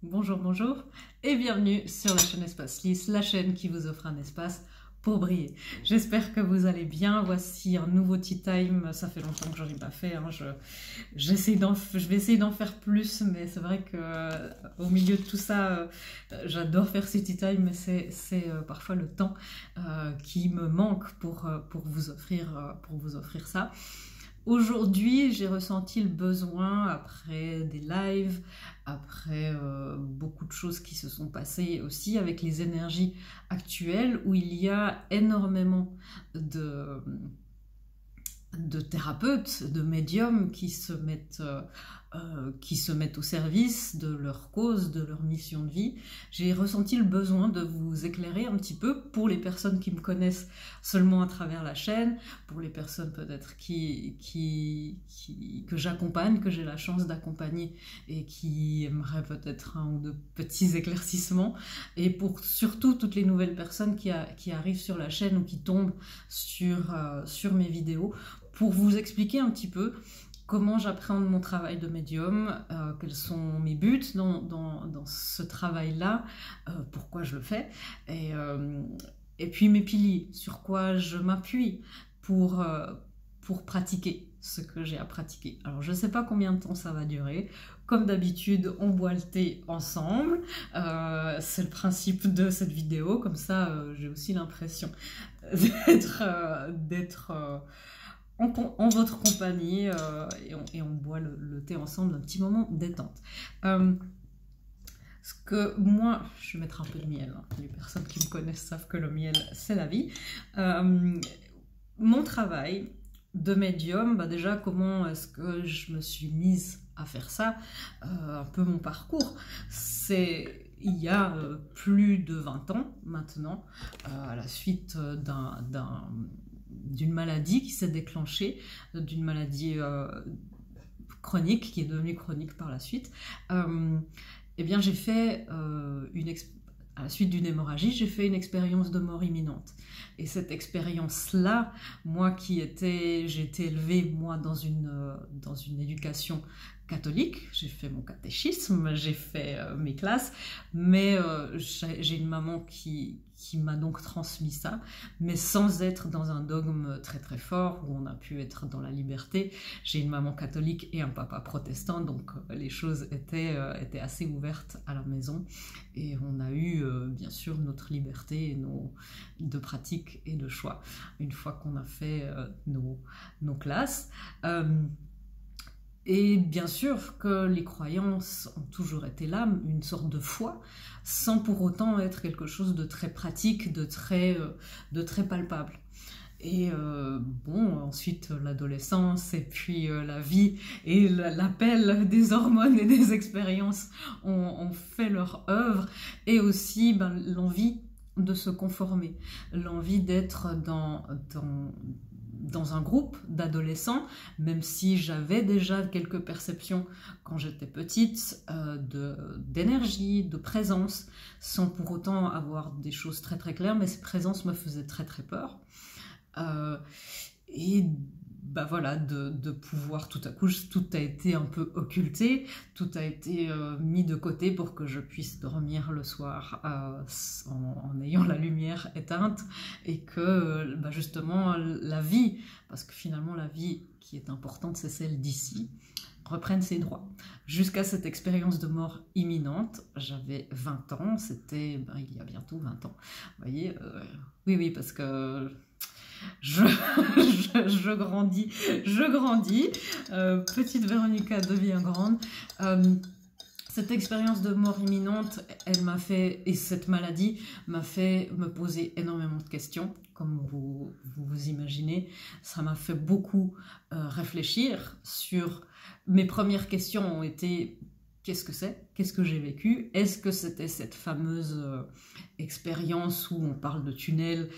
Bonjour, bonjour, et bienvenue sur la chaîne Espace Lys, la chaîne qui vous offre un espace pour briller. J'espère que vous allez bien. Voici un nouveau tea time. Ça fait longtemps que j'en ai pas fait. Je vais essayer d'en faire plus, mais c'est vrai que au milieu de tout ça, j'adore faire ces tea time, mais c'est parfois le temps qui me manque pour vous offrir ça. Aujourd'hui, j'ai ressenti le besoin, après des lives, après beaucoup de choses qui se sont passées aussi avec les énergies actuelles, où il y a énormément de thérapeutes, de médiums qui se mettent au service de leur cause, de leur mission de vie. J'ai ressenti le besoin de vous éclairer un petit peu pour les personnes qui me connaissent seulement à travers la chaîne, pour les personnes peut-être que j'accompagne, que j'ai la chance d'accompagner et qui aimeraient peut-être un ou deux petits éclaircissements, et pour surtout toutes les nouvelles personnes qui arrivent sur la chaîne ou qui tombent sur mes vidéos, pour vous expliquer un petit peu comment j'appréhende mon travail de médium, quels sont mes buts dans ce travail-là, pourquoi je le fais, et puis mes piliers, sur quoi je m'appuie pour pratiquer ce que j'ai à pratiquer. Alors je ne sais pas combien de temps ça va durer. Comme d'habitude, on boit le thé ensemble. C'est le principe de cette vidéo. Comme ça, j'ai aussi l'impression d'être en votre compagnie, et on boit le thé ensemble, un petit moment détente. Ce que moi, je vais mettre un peu de miel, hein. Les personnes qui me connaissent savent que le miel, c'est la vie. Mon travail de médium, déjà, comment est-ce que je me suis mise à faire ça, un peu mon parcours, c'est il y a plus de 20 ans maintenant, à la suite d'une maladie qui s'est déclenchée, d'une maladie chronique, qui est devenue chronique par la suite. Eh bien, j'ai fait à la suite d'une hémorragie, j'ai fait une expérience de mort imminente. Et cette expérience-là, j'ai été élevée, moi, dans une éducation catholique. J'ai fait mon catéchisme, j'ai fait mes classes, mais j'ai une maman qui m'a donc transmis ça, mais sans être dans un dogme très très fort, où on a pu être dans la liberté. J'ai une maman catholique et un papa protestant, donc les choses étaient assez ouvertes à la maison, et on a eu bien sûr notre liberté de pratique et de choix, une fois qu'on a fait nos classes. Et bien sûr que les croyances ont toujours été là, une sorte de foi, sans pour autant être quelque chose de très pratique, de très palpable. Et ensuite l'adolescence, et puis la vie, et l'appel des hormones et des expériences ont fait leur œuvre, et aussi l'envie de se conformer, l'envie d'être dans un groupe d'adolescents, même si j'avais déjà quelques perceptions quand j'étais petite, d'énergie, de présence, sans pour autant avoir des choses très très claires, mais ces présences me faisaient très très peur. Et voilà, de pouvoir, tout à coup, tout a été un peu occulté, tout a été mis de côté pour que je puisse dormir le soir en ayant la lumière éteinte, et que justement la vie, parce que finalement la vie qui est importante, c'est celle d'ici, reprenne ses droits. Jusqu'à cette expérience de mort imminente, j'avais 20 ans, c'était il y a bientôt 20 ans. Vous voyez, oui, parce que je grandis. Petite Véronica devient grande. Cette expérience de mort imminente, et cette maladie m'a fait me poser énormément de questions, comme vous imaginez. Ça m'a fait beaucoup réfléchir sur... Mes premières questions ont été: qu'est-ce que c'est? Qu'est-ce que j'ai vécu? Est-ce que c'était cette fameuse expérience où on parle de tunnel,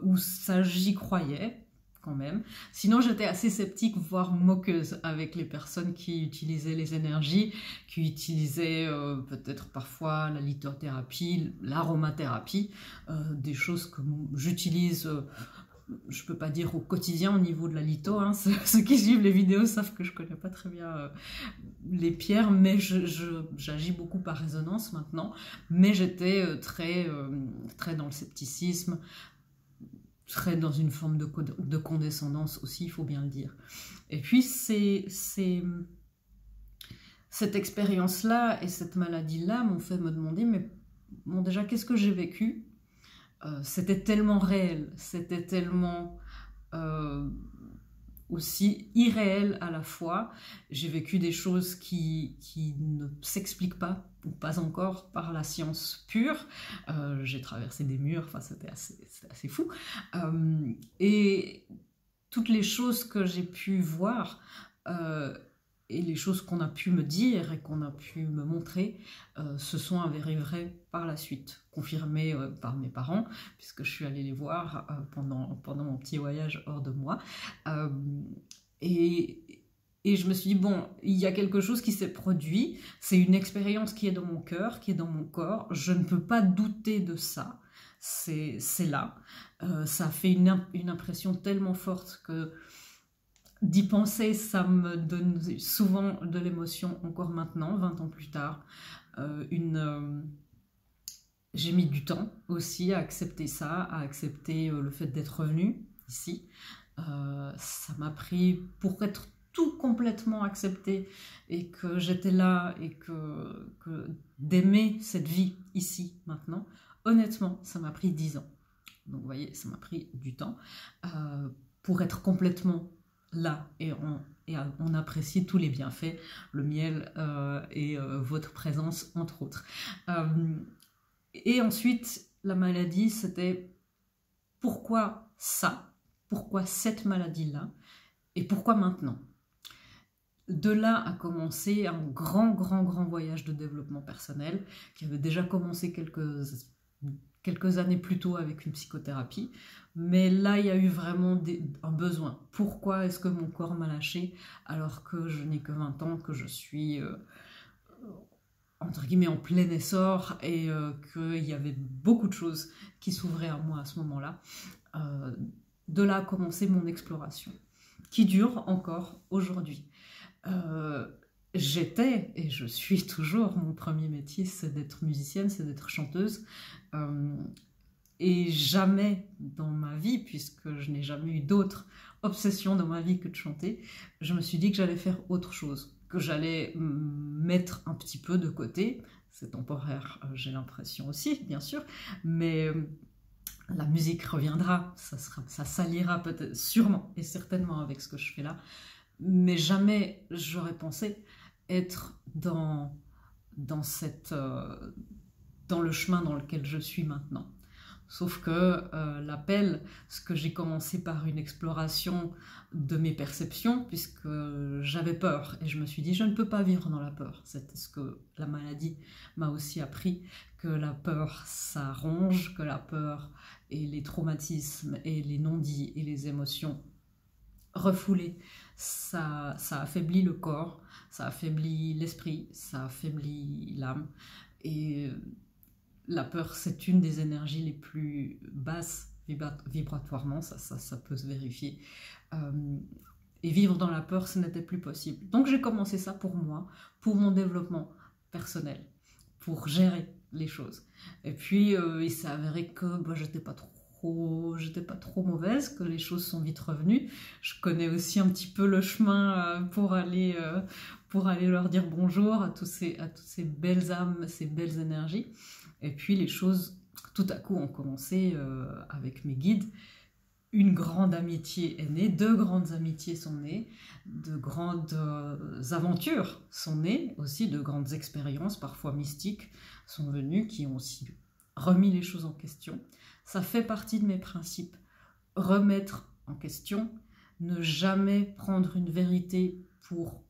où ça, j'y croyais quand même. Sinon, j'étais assez sceptique, voire moqueuse avec les personnes qui utilisaient les énergies, qui utilisaient peut-être parfois la lithothérapie, l'aromathérapie, des choses que j'utilise je peux pas dire au quotidien au niveau de la litho, hein, ceux qui suivent les vidéos savent que je connais pas très bien les pierres, mais j'agis beaucoup par résonance maintenant, mais j'étais très dans le scepticisme, très dans une forme de condescendance aussi, il faut bien le dire. Et puis cette expérience-là et cette maladie-là m'ont fait me demander, mais bon, déjà, qu'est-ce que j'ai vécu? C'était tellement réel, c'était tellement aussi irréel à la fois. J'ai vécu des choses qui ne s'expliquent pas, ou pas encore, par la science pure. J'ai traversé des murs, enfin, c'était assez fou. Et toutes les choses que j'ai pu voir, et les choses qu'on a pu me dire et qu'on a pu me montrer se sont avérées vraies par la suite, confirmées par mes parents, puisque je suis allée les voir pendant mon petit voyage hors de moi. Et je me suis dit, bon, il y a quelque chose qui s'est produit, c'est une expérience qui est dans mon cœur, qui est dans mon corps, je ne peux pas douter de ça, c'est là. Ça a fait une impression tellement forte que d'y penser, ça me donne souvent de l'émotion encore maintenant, 20 ans plus tard. J'ai mis du temps aussi à accepter ça, à accepter le fait d'être revenue ici. Ça m'a pris pour être tout complètement accepté et que j'étais là et que d'aimer cette vie ici maintenant. Honnêtement, ça m'a pris 10 ans. Donc vous voyez, ça m'a pris du temps pour être complètement là et on apprécie tous les bienfaits, le miel et votre présence entre autres. Et ensuite, la maladie, c'était pourquoi ça? Pourquoi cette maladie-là? Et pourquoi maintenant? De là a commencé un grand voyage de développement personnel qui avait déjà commencé quelques années plus tôt avec une psychothérapie, mais là il y a eu vraiment un besoin. Pourquoi est-ce que mon corps m'a lâché alors que je n'ai que 20 ans, que je suis entre guillemets en plein essor et qu'il y avait beaucoup de choses qui s'ouvraient à moi à ce moment-là. De là a commencé mon exploration, qui dure encore aujourd'hui. J'étais et je suis toujours, mon premier métier c'est d'être musicienne, c'est d'être chanteuse, et jamais dans ma vie, puisque je n'ai jamais eu d'autre obsession dans ma vie que de chanter, je me suis dit que j'allais faire autre chose, que j'allais mettre un petit peu de côté. C'est temporaire, j'ai l'impression aussi, bien sûr, mais la musique reviendra, ça s'alliera peut-être, sûrement et certainement avec ce que je fais là, mais jamais j'aurais pensé être dans le chemin dans lequel je suis maintenant. Sauf que l'appel, ce que j'ai commencé par une exploration de mes perceptions, puisque j'avais peur, et je me suis dit, je ne peux pas vivre dans la peur. C'est ce que la maladie m'a aussi appris, que la peur, ça ronge, que la peur et les traumatismes et les non-dits et les émotions refoulées, ça affaiblit le corps, ça affaiblit l'esprit, ça affaiblit l'âme. Et la peur, c'est une des énergies les plus basses vibratoirement, ça peut se vérifier. Et vivre dans la peur, ce n'était plus possible. Donc j'ai commencé ça pour moi, pour mon développement personnel, pour gérer les choses. Et puis il s'est avéré que j'étais pas trop mauvaise, que les choses sont vite revenues. Je connais aussi un petit peu le chemin pour aller leur dire bonjour à toutes ces belles âmes, ces belles énergies. Et puis les choses, tout à coup, ont commencé avec mes guides. Une grande amitié est née, 2 grandes amitiés sont nées, de grandes aventures sont nées, aussi de grandes expériences, parfois mystiques, sont venues, qui ont aussi remis les choses en question. Ça fait partie de mes principes. Remettre en question, ne jamais prendre une vérité pour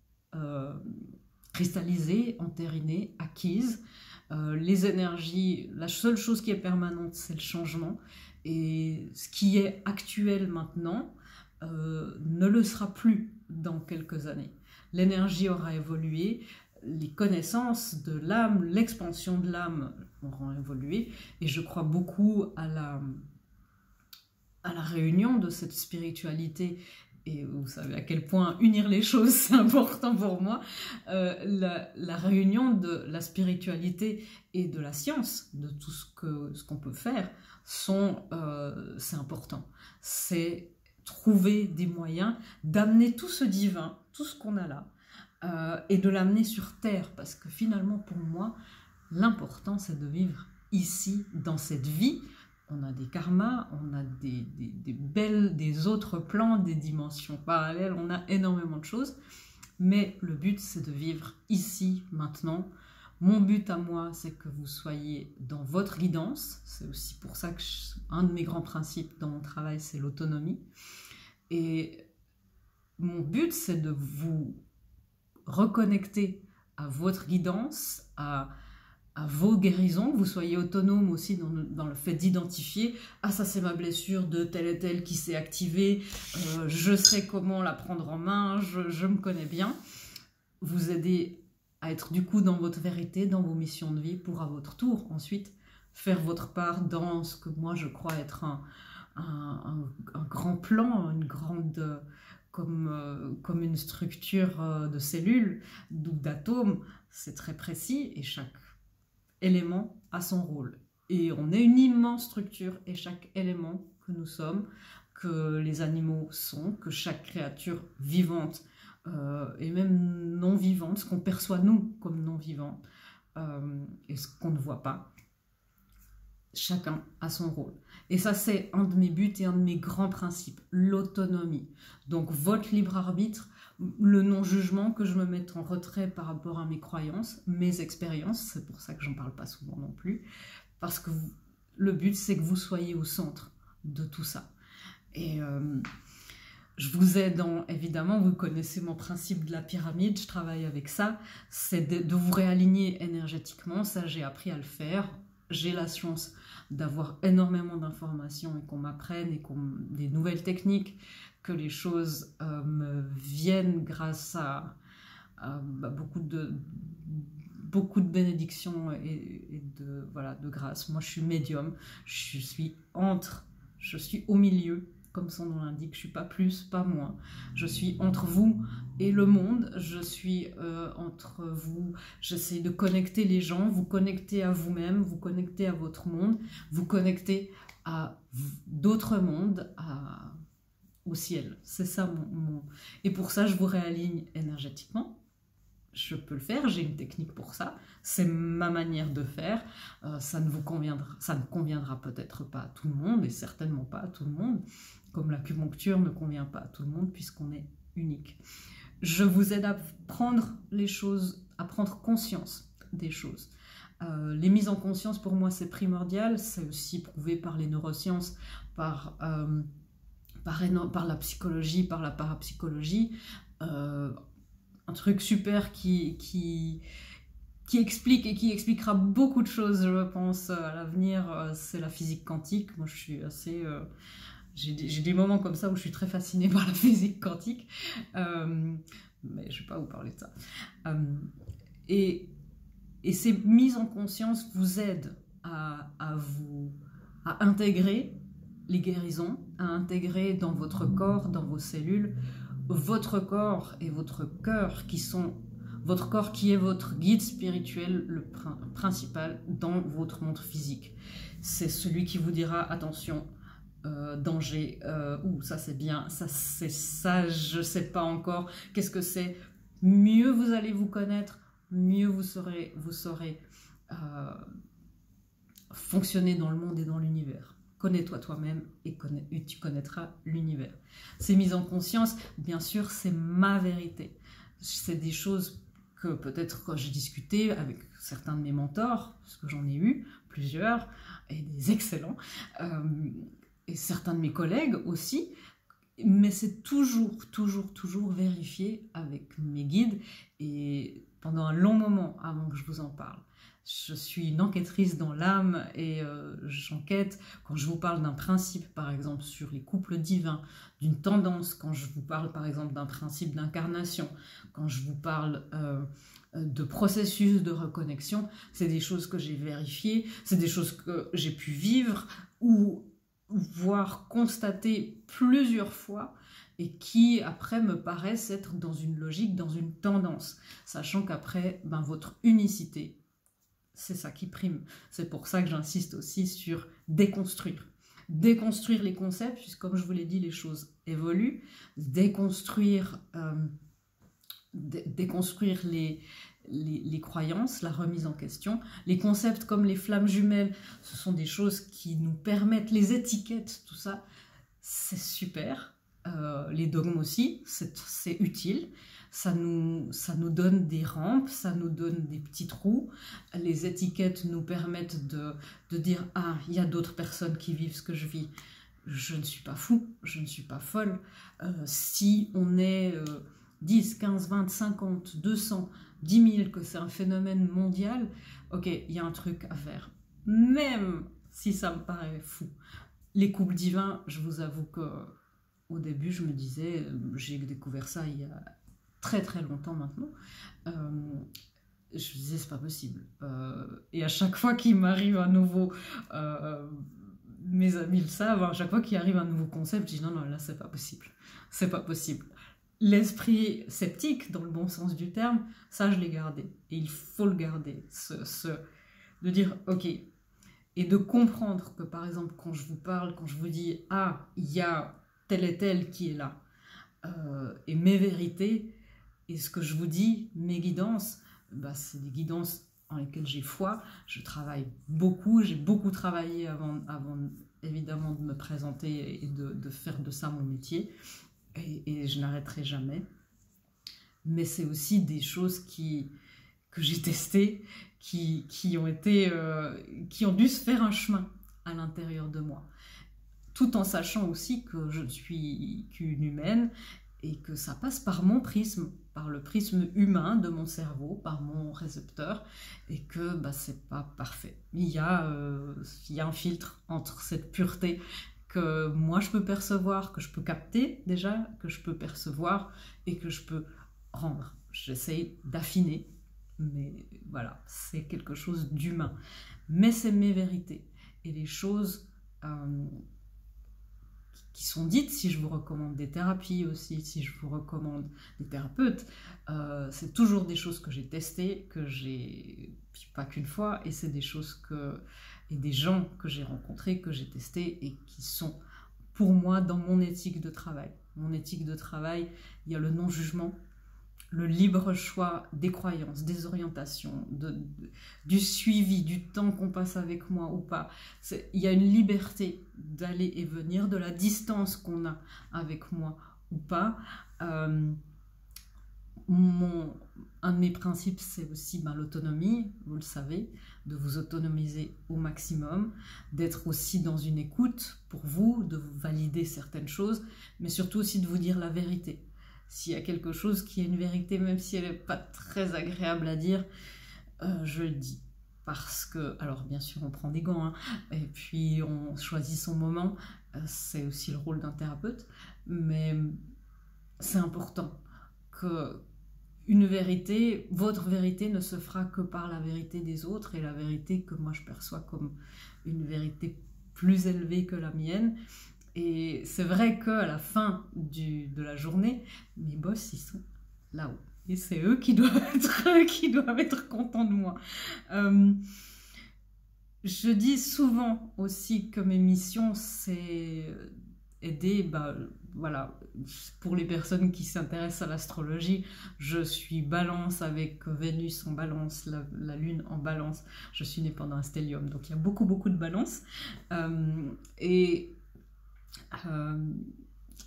cristallisée, entérinée, acquise. Les énergies, la seule chose qui est permanente, c'est le changement. Et ce qui est actuel maintenant ne le sera plus dans quelques années. L'énergie aura évolué, les connaissances de l'âme, l'expansion de l'âme auront évolué. Et je crois beaucoup à à la réunion de cette spiritualité, et vous savez à quel point unir les choses c'est important pour moi, la réunion de la spiritualité et de la science, de tout ce qu'on peut faire, c'est important. C'est trouver des moyens d'amener tout ce divin, tout ce qu'on a là, et de l'amener sur Terre, parce que finalement pour moi, l'important c'est de vivre ici, dans cette vie. On a des karmas, on a des autres plans, des dimensions parallèles, on a énormément de choses. Mais le but, c'est de vivre ici, maintenant. Mon but à moi, c'est que vous soyez dans votre guidance. C'est aussi pour ça que un de mes grands principes dans mon travail, c'est l'autonomie. Et mon but, c'est de vous reconnecter à votre guidance, à vos guérisons, que vous soyez autonome aussi dans le fait d'identifier « Ah, ça c'est ma blessure de telle et telle qui s'est activée, je sais comment la prendre en main, je me connais bien. » Vous aider à être du coup dans votre vérité, dans vos missions de vie, pour à votre tour ensuite faire votre part dans ce que moi je crois être un grand plan, une grande... comme une structure de cellules, d'atomes, c'est très précis et chaque élément a son rôle. Et on est une immense structure et chaque élément que nous sommes, que les animaux sont, que chaque créature vivante et même non vivante, ce qu'on perçoit nous comme non vivant et ce qu'on ne voit pas, chacun a son rôle. Et ça, c'est un de mes buts et un de mes grands principes, l'autonomie. Donc votre libre arbitre, le non-jugement, que je me mette en retrait par rapport à mes croyances, mes expériences, c'est pour ça que j'en parle pas souvent non plus, parce que le but, c'est que vous soyez au centre de tout ça. Et je vous aide évidemment, vous connaissez mon principe de la pyramide, je travaille avec ça, c'est de vous réaligner énergétiquement, ça j'ai appris à le faire. J'ai la chance d'avoir énormément d'informations et qu'on m'apprenne et des nouvelles techniques, que les choses me viennent grâce à beaucoup de bénédictions et de grâce. Moi, je suis médium, je suis au milieu, comme son nom l'indique, je ne suis pas plus, pas moins. Je suis entre vous et le monde, je suis entre vous, j'essaie de connecter les gens, vous connecter à vous-même, vous connecter à votre monde, vous connecter à d'autres mondes, au ciel. C'est ça mon... Et pour ça, je vous réaligne énergétiquement. Je peux le faire, j'ai une technique pour ça, c'est ma manière de faire, ça ne conviendra peut-être pas à tout le monde, et certainement pas à tout le monde, comme l'acupuncture ne convient pas à tout le monde, puisqu'on est unique. Je vous aide à prendre les choses, à prendre conscience des choses. Les mises en conscience, pour moi, c'est primordial, c'est aussi prouvé par les neurosciences, par la psychologie, par la parapsychologie, un truc super qui explique et qui expliquera beaucoup de choses, je pense, à l'avenir, c'est la physique quantique. Moi, je suis assez... j'ai des moments comme ça où je suis très fascinée par la physique quantique, mais je ne vais pas vous parler de ça. Et ces mises en conscience vous aident à intégrer les guérisons, à intégrer dans votre corps, dans vos cellules, votre corps et votre cœur votre corps qui est votre guide spirituel, le principal dans votre monde physique. C'est celui qui vous dira attention, danger, ça c'est bien, ça c'est ça, je sais pas encore, qu'est-ce que c'est. Mieux vous allez vous connaître, mieux vous saurez fonctionner dans le monde et dans l'univers. Connais-toi toi-même et tu connaîtras l'univers. Ces mises en conscience, bien sûr, c'est ma vérité. C'est des choses que peut-être j'ai discuté avec certains de mes mentors, parce que j'en ai eu plusieurs, et des excellents, et certains de mes collègues aussi, mais c'est toujours vérifié avec mes guides, et pendant un long moment avant que je vous en parle. Je suis une enquêtrice dans l'âme et j'enquête quand je vous parle d'un principe, par exemple, sur les couples divins, d'une tendance, quand je vous parle, par exemple, d'un principe d'incarnation, quand je vous parle de processus de reconnexion, c'est des choses que j'ai vérifiées, c'est des choses que j'ai pu vivre ou voire constater plusieurs fois et qui après me paraissent être dans une logique, dans une tendance, sachant qu'après, ben, votre unicité, c'est ça qui prime. C'est pour ça que j'insiste aussi sur déconstruire. Déconstruire les concepts, puisque comme je vous l'ai dit, les choses évoluent. Déconstruire les croyances, la remise en question. Les concepts comme les flammes jumelles, ce sont des choses qui nous permettent, les étiquettes, tout ça, c'est super. Les dogmes aussi, c'est utile. Ça nous donne des rampes, ça nous donne des petits trous. Les étiquettes nous permettent de dire « Ah, il y a d'autres personnes qui vivent ce que je vis. Je ne suis pas fou, je ne suis pas folle. Si on est 10, 15, 20, 50, 200, 10 000, que c'est un phénomène mondial, ok, il y a un truc à faire. Même si ça me paraît fou. Les couples divins, je vous avoue que au début, je me disais, j'ai découvert ça il y a très très longtemps maintenant, je me disais c'est pas possible. Et à chaque fois qu'il m'arrive un nouveau, mes amis le savent, à chaque fois qu'il arrive un nouveau concept, je dis non, non, là c'est pas possible. C'est pas possible. L'esprit sceptique, dans le bon sens du terme, ça je l'ai gardé. Et il faut le garder. De dire ok. Et de comprendre que par exemple, quand je vous parle, quand je vous dis ah, il y a tel et tel qui est là, et mes vérités, et ce que je vous dis, mes guidances, bah, c'est des guidances en lesquelles j'ai foi. Je travaille beaucoup, j'ai beaucoup travaillé avant évidemment de me présenter et de faire de ça mon métier, et je n'arrêterai jamais. Mais c'est aussi des choses que j'ai testées, qui ont dû se faire un chemin à l'intérieur de moi, tout en sachant aussi que je ne suis qu'une humaine et que ça passe par mon prisme, par le prisme humain de mon cerveau, par mon récepteur, et que bah, c'est pas parfait. Il y a un filtre entre cette pureté que moi je peux percevoir, que je peux capter déjà, que je peux percevoir et que je peux rendre. J'essaye d'affiner, mais voilà, c'est quelque chose d'humain. Mais c'est mes vérités. Et les choses qui sont dites, si je vous recommande des thérapies aussi, si je vous recommande des thérapeutes, c'est toujours des choses que j'ai testées, que j'ai, pas qu'une fois, et c'est des choses et des gens que j'ai rencontrés, que j'ai testés, et qui sont pour moi dans mon éthique de travail. Mon éthique de travail, il y a le non-jugement, le libre choix des croyances, des orientations, du suivi, du temps qu'on passe avec moi ou pas. Il y a une liberté d'aller et venir, de la distance qu'on a avec moi ou pas. Un de mes principes, c'est aussi l'autonomie, vous le savez, de vous autonomiser au maximum, d'être aussi dans une écoute pour vous, de vous valider certaines choses, mais surtout aussi de vous dire la vérité. S'il y a quelque chose qui est une vérité, même si elle n'est pas très agréable à dire, je le dis. Parce que, alors bien sûr, on prend des gants, hein, et puis on choisit son moment, c'est aussi le rôle d'un thérapeute, mais c'est important que une vérité, votre vérité ne se fera que par la vérité des autres, et la vérité que moi je perçois comme une vérité plus élevée que la mienne. Et c'est vrai qu'à la fin de la journée, mes boss, ils sont là-haut. Et c'est eux qui doivent être contents de moi. Je dis souvent aussi que mes missions, c'est aider, voilà, pour les personnes qui s'intéressent à l'astrologie, je suis balance avec Vénus en balance, la lune en balance. Je suis née pendant un stellium, donc il y a beaucoup, beaucoup de balance.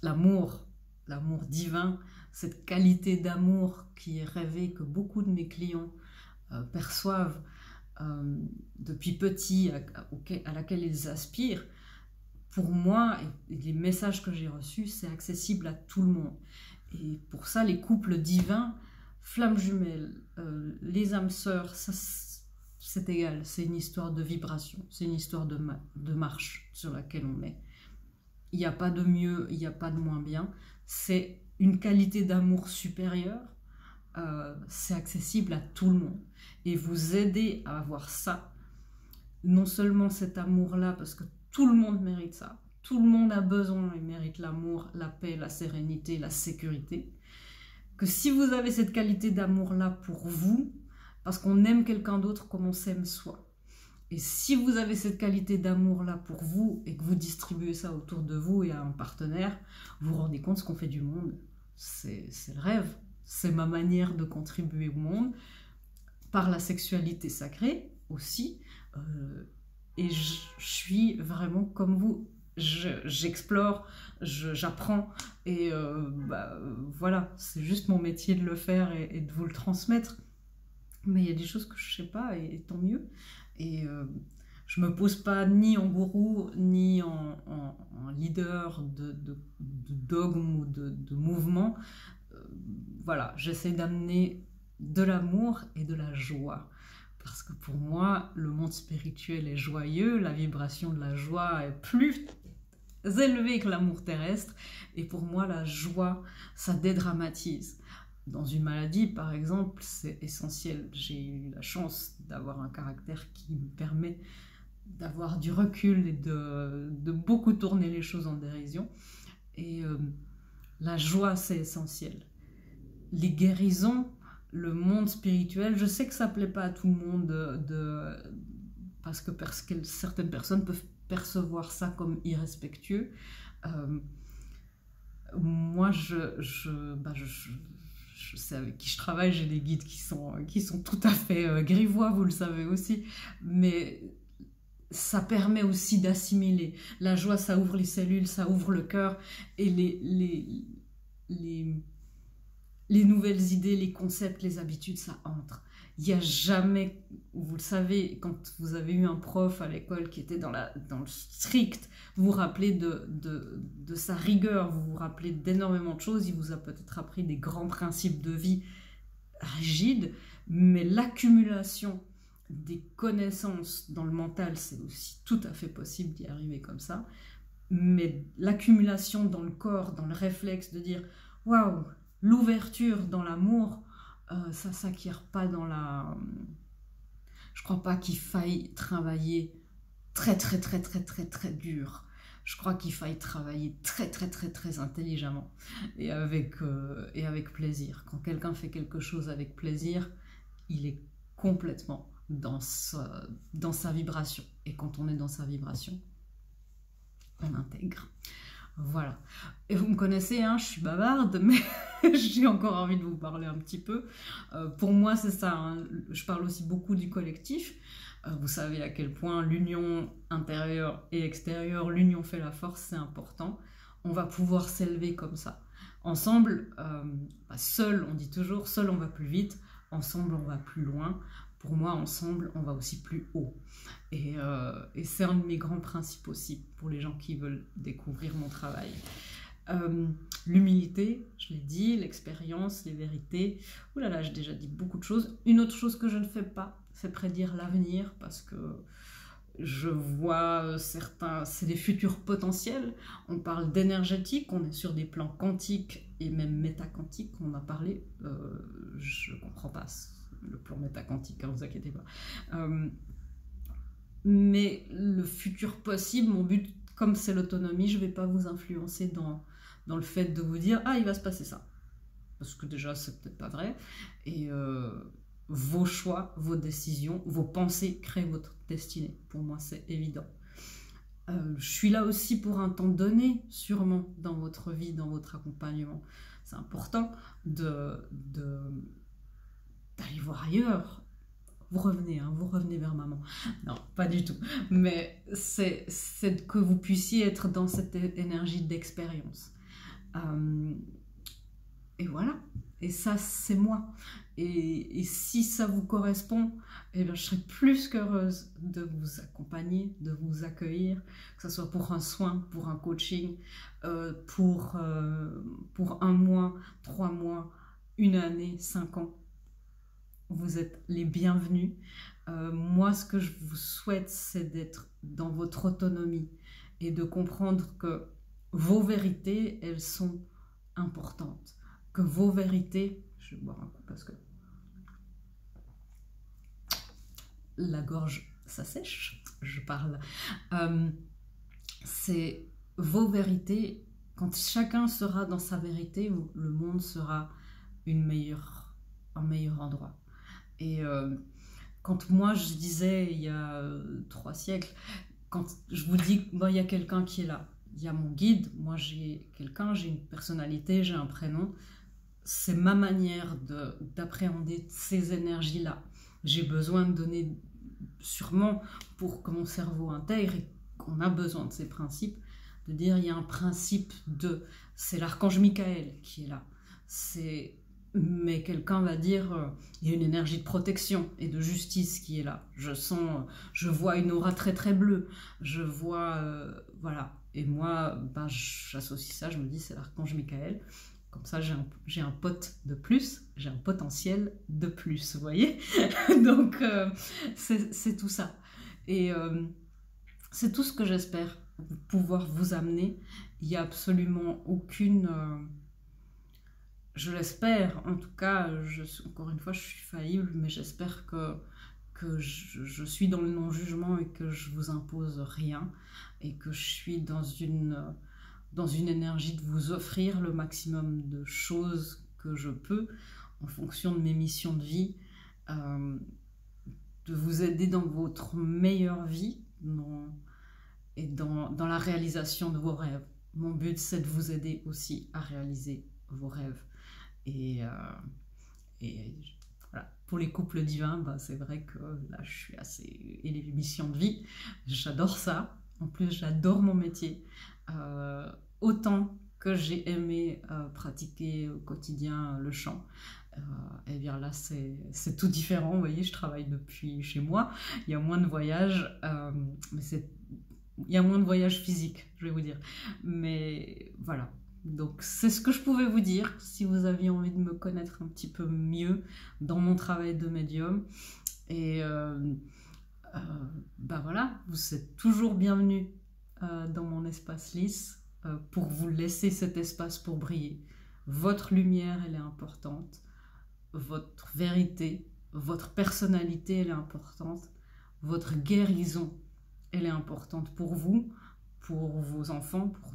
L'amour divin, cette qualité d'amour qui est rêvée, que beaucoup de mes clients perçoivent depuis petit, à laquelle ils aspirent, pour moi, et les messages que j'ai reçus, c'est accessible à tout le monde. Et pour ça, les couples divins, flammes jumelles, les âmes sœurs, ça, c'est égal, c'est une histoire de vibration, c'est une histoire de marche sur laquelle on est. Il n'y a pas de mieux, il n'y a pas de moins bien. C'est une qualité d'amour supérieure. C'est accessible à tout le monde. Et vous aider à avoir ça, non seulement cet amour-là, parce que tout le monde mérite ça. tout le monde a besoin et mérite l'amour, la paix, la sérénité, la sécurité. Que si vous avez cette qualité d'amour-là pour vous, parce qu'on aime quelqu'un d'autre comme on s'aime soi. Et si vous avez cette qualité d'amour-là pour vous et que vous distribuez ça autour de vous et à un partenaire, vous vous rendez compte ce qu'on fait du monde. C'est le rêve. C'est ma manière de contribuer au monde par la sexualité sacrée aussi. Et je suis vraiment comme vous. J'explore, j'apprends et voilà, c'est juste mon métier de le faire et de vous le transmettre. Mais il y a des choses que je ne sais pas et tant mieux. Et je ne me pose pas ni en gourou, ni en leader de dogme ou de mouvement. Voilà, j'essaie d'amener de l'amour et de la joie. Parce que pour moi, le monde spirituel est joyeux, la vibration de la joie est plus élevée que l'amour terrestre. Et pour moi, la joie, ça dédramatise. Dans une maladie, par exemple, c'est essentiel. J'ai eu la chance d'avoir un caractère qui me permet d'avoir du recul et de beaucoup tourner les choses en dérision. Et la joie, c'est essentiel. Les guérisons, le monde spirituel, je sais que ça ne plaît pas à tout le monde parce que certaines personnes peuvent percevoir ça comme irrespectueux. Moi, je sais avec qui je travaille, j'ai des guides qui sont tout à fait grivois, vous le savez aussi, mais ça permet aussi d'assimiler. La joie, ça ouvre les cellules, ça ouvre le cœur, et les nouvelles idées, les concepts, les habitudes, ça entre. Il n'y a jamais, vous le savez, quand vous avez eu un prof à l'école qui était dans le strict, vous vous rappelez de sa rigueur, vous vous rappelez d'énormément de choses, il vous a peut-être appris des grands principes de vie rigides, mais l'accumulation des connaissances dans le mental, c'est aussi tout à fait possible d'y arriver comme ça, mais l'accumulation dans le corps, dans le réflexe de dire « Waouh, l'ouverture dans l'amour », ça ne s'acquiert pas dans la... Je ne crois pas qu'il faille travailler très dur. Je crois qu'il faille travailler très intelligemment et avec plaisir. Quand quelqu'un fait quelque chose avec plaisir, il est complètement dans sa vibration. Et quand on est dans sa vibration, on intègre. Voilà. Et vous me connaissez, hein, je suis bavarde, mais j'ai encore envie de vous parler un petit peu. Pour moi, c'est ça. Hein. Je parle aussi beaucoup du collectif. Vous savez à quel point l'union intérieure et extérieure, l'union fait la force, c'est important. On va pouvoir s'élever comme ça. Ensemble, seul, on dit toujours, seul on va plus vite, ensemble on va plus loin. Pour moi, ensemble, on va aussi plus haut. Et c'est un de mes grands principes aussi pour les gens qui veulent découvrir mon travail. L'humilité, je l'ai dit, l'expérience, les vérités. Ouh là là, j'ai déjà dit beaucoup de choses. Une autre chose que je ne fais pas, c'est prédire l'avenir parce que je vois certains, c'est des futurs potentiels. On parle d'énergétique, on est sur des plans quantiques et même métaquantiques, on a parlé. Je ne comprends pas le plan métaquantique, ne vous inquiétez pas. Mais le futur possible, mon but, comme c'est l'autonomie, je ne vais pas vous influencer dans le fait de vous dire « Ah, il va se passer ça ». Parce que déjà, c'est peut-être pas vrai. Et vos choix, vos décisions, vos pensées créent votre destinée. Pour moi, c'est évident. Je suis là aussi pour un temps donné, sûrement, dans votre vie, dans votre accompagnement. C'est important d'aller voir ailleurs. Vous revenez vers maman. Non, pas du tout. Mais c'est que vous puissiez être dans cette énergie d'expérience. Et voilà. Et ça, c'est moi. Et si ça vous correspond, eh bien, je serai plus qu'heureuse de vous accompagner, de vous accueillir, que ce soit pour un soin, pour un coaching, pour 1 mois, 3 mois, 1 année, 5 ans. Vous êtes les bienvenus. Moi, ce que je vous souhaite, c'est d'être dans votre autonomie et de comprendre que vos vérités, elles sont importantes. Que vos vérités... Je vais boire un coup parce que la gorge, ça sèche. Je parle. C'est vos vérités, quand chacun sera dans sa vérité, le monde sera un meilleur endroit. Et quand moi je disais il y a 3 siècles, quand je vous dis bon, il y a quelqu'un qui est là, il y a mon guide, moi j'ai quelqu'un, j'ai une personnalité, j'ai un prénom, c'est ma manière d'appréhender ces énergies-là. J'ai besoin de donner, sûrement pour que mon cerveau intègre, et qu'on a besoin de ces principes, de dire il y a un principe c'est l'archange Michael qui est là. Mais quelqu'un va dire il y a une énergie de protection et de justice qui est là. Je vois une aura très très bleue. Je vois, voilà. Et moi, ben, j'associe ça, je me dis c'est l'archange Michael. Comme ça, j'ai un pote de plus, j'ai un potentiel de plus, vous voyez. Donc, c'est tout ça. Et c'est tout ce que j'espère pouvoir vous amener. Il n'y a absolument aucune... je l'espère, en tout cas, encore une fois, je suis faillible, mais j'espère que je suis dans le non-jugement et que je vous impose rien et que je suis dans une énergie de vous offrir le maximum de choses que je peux en fonction de mes missions de vie, de vous aider dans votre meilleure vie et dans la réalisation de vos rêves. Mon but, c'est de vous aider aussi à réaliser vos rêves. Et voilà. Pour les couples divins, bah, c'est vrai que là, je suis assez... Et les missions de vie, j'adore ça. En plus, j'adore mon métier. Autant que j'ai aimé pratiquer au quotidien le chant, et bien là c'est tout différent. Vous voyez, je travaille depuis chez moi, il y a moins de voyages, mais il y a moins de voyages physiques, je vais vous dire, mais voilà. Donc c'est ce que je pouvais vous dire si vous aviez envie de me connaître un petit peu mieux dans mon travail de médium. Et bah voilà, vous êtes toujours bienvenus dans mon espace lisse pour vous laisser cet espace pour briller. Votre lumière, elle est importante. Votre vérité, votre personnalité, elle est importante. Votre guérison, elle est importante pour vous, pour vos enfants, pour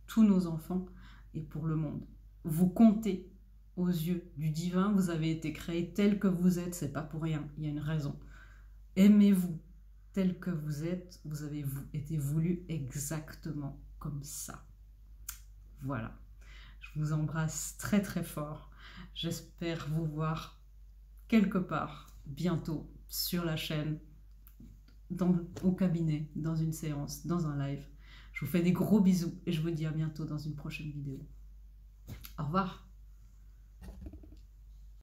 tous nos enfants et pour le monde. Vous comptez aux yeux du divin, vous avez été créé tel que vous êtes, c'est pas pour rien, il y a une raison. Aimez-vous tel que vous êtes, vous avez été voulu exactement comme ça. Voilà. Je vous embrasse très très fort. J'espère vous voir quelque part bientôt sur la chaîne, au cabinet, dans une séance, dans un live. Je vous fais des gros bisous et je vous dis à bientôt dans une prochaine vidéo. Au revoir.